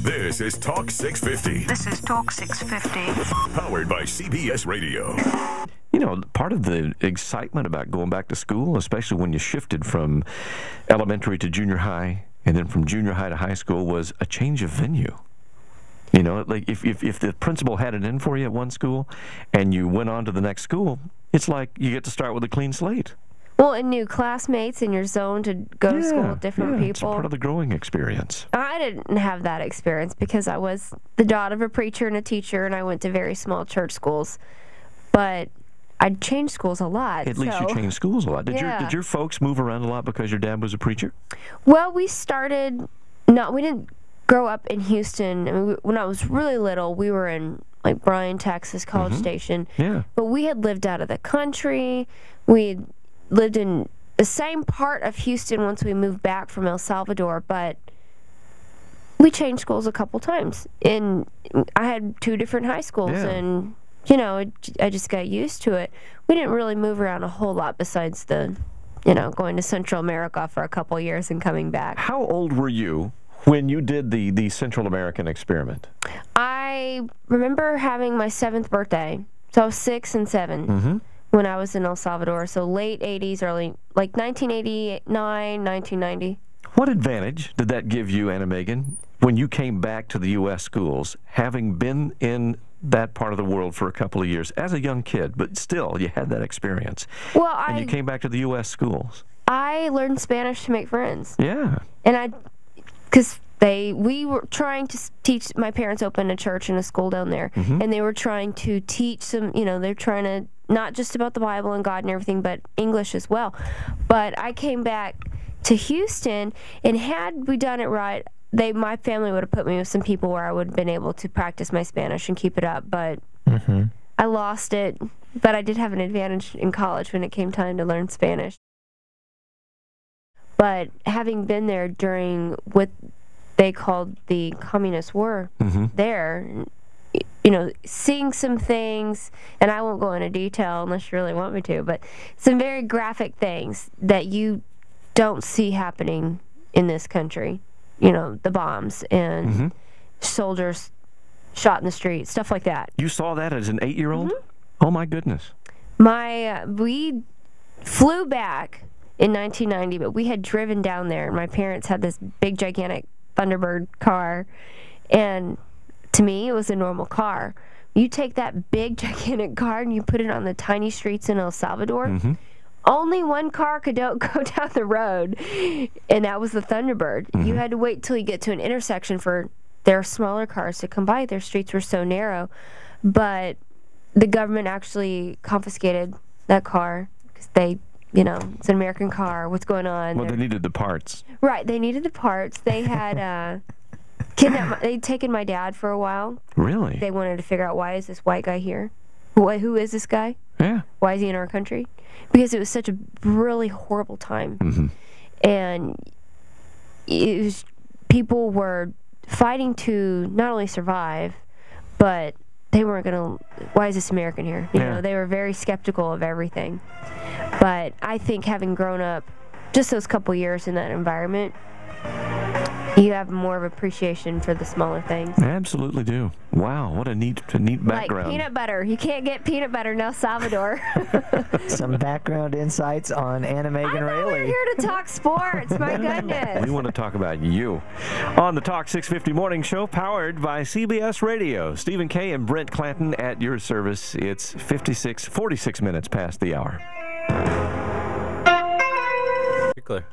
This is Talk 650. This is Talk 650. Powered by CBS Radio. You know, part of the excitement about going back to school, especially when you shifted from elementary to junior high and then from junior high to high school, was a change of venue. You know, like if the principal had it in for you at one school and you went on to the next school, it's like you get to start with a clean slate. Well, and new classmates in your zone to go to school with different people. It's part of the growing experience. I didn't have that experience because I was the daughter of a preacher and a teacher, and I went to very small church schools. But I changed schools a lot. At least you changed schools a lot. Did your folks move around a lot because your dad was a preacher? Well, we didn't grow up in Houston. I mean, when I was really little, we were in like Bryan, Texas, College Station. Yeah. But we had lived out of the country. We lived in the same part of Houston once we moved back from El Salvador, but we changed schools a couple times. And I had 2 different high schools, and, you know, I just got used to it. We didn't really move around a whole lot besides going to Central America for a couple years and coming back. How old were you when you did the Central American experiment? I remember having my 7th birthday, so I was 6 and 7. When I was in El Salvador, so late 80s, early, like 1989, 1990. What advantage did that give you, Anna-Magen, when you came back to the U.S. schools, having been in that part of the world for a couple of years as a young kid, but still, you had that experience. Well, and you came back to the U.S. schools. I learned Spanish to make friends. Yeah. And because we were trying to teach, my parents opened a church and a school down there, and they were trying to teach some, they're trying to, not just about the Bible and God and everything, but English as well. But I came back to Houston, and had we done it right, my family would have put me with some people where I would have been able to practice my Spanish and keep it up. But I lost it. But I did have an advantage in college when it came time to learn Spanish. But having been there during what they called the Communist War there, seeing some things, and I won't go into detail unless you really want me to, but some very graphic things that you don't see happening in this country. The bombs and soldiers shot in the street, stuff like that. You saw that as an 8-year-old? Oh, my goodness. We flew back in 1990, but we had driven down there, and my parents had this big, gigantic Thunderbird car, and to me, it was a normal car. You take that big, gigantic car and you put it on the tiny streets in El Salvador, only one car could go down the road, and that was the Thunderbird. You had to wait till you get to an intersection for their smaller cars to come by. Their streets were so narrow. But the government actually confiscated that car because it's an American car. What's going on? Well, they needed the parts. Right, they needed the parts. They had they'd taken my dad for a while. Really? They wanted to figure out, why is this white guy here? Who is this guy? Yeah. Why is he in our country? Because it was such a really horrible time. And people were fighting to not only survive, but they weren't going to, why is this American here? They were very skeptical of everything. But I think having grown up just those couple years in that environment, you have more of appreciation for the smaller things. I absolutely do. Wow, what a neat background. Like peanut butter. You can't get peanut butter in El Salvador. Some background insights on Anna-Megan Raley. We're here to talk sports. My goodness. We want to talk about you. On the Talk 650 Morning Show, powered by CBS Radio. Stephen K. and Brent Clanton at your service. It's 46 minutes past the hour. Clear.